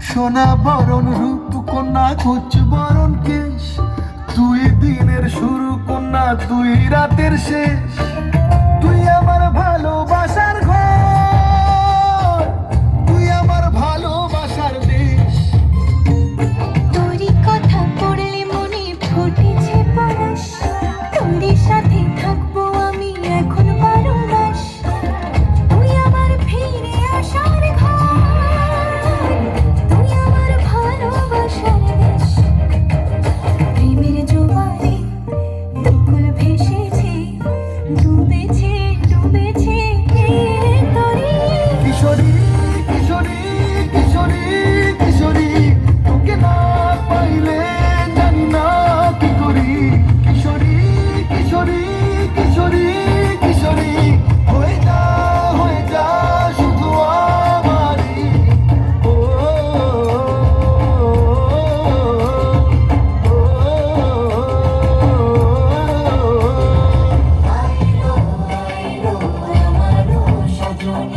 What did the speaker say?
সোনা বরণ রূপ কন্যা কুচ বরণ কেশ, তুই দিনের শুরু কন্যা তুই রাতের শেষ, তুই আমার ভালোবাসার ঘর, তুই আমার ভালোবাসার দেশ। তোরই কথা পড়লে মনে ফুটেছে পরশ, তোরই সাথে থাকবো আমি এখন 12 মাস। তুই আমার ফিরে আসার ঘর, তুই আমার ভালোবাসার দেশ। প্রেমের জোয়ারে দুকুল ভেসেছে, ডুবেছে ডুবেছে তোরে। কিশোরী কিশোরী কিশোরী কিশোরী, তোকে না পাইলে জানি না কি করি। কিশোরী কিশোরী কিশোরী কিশোরী, হয়ে যা শুধু আমারই। ও আইলো আইলো আমার সজনী।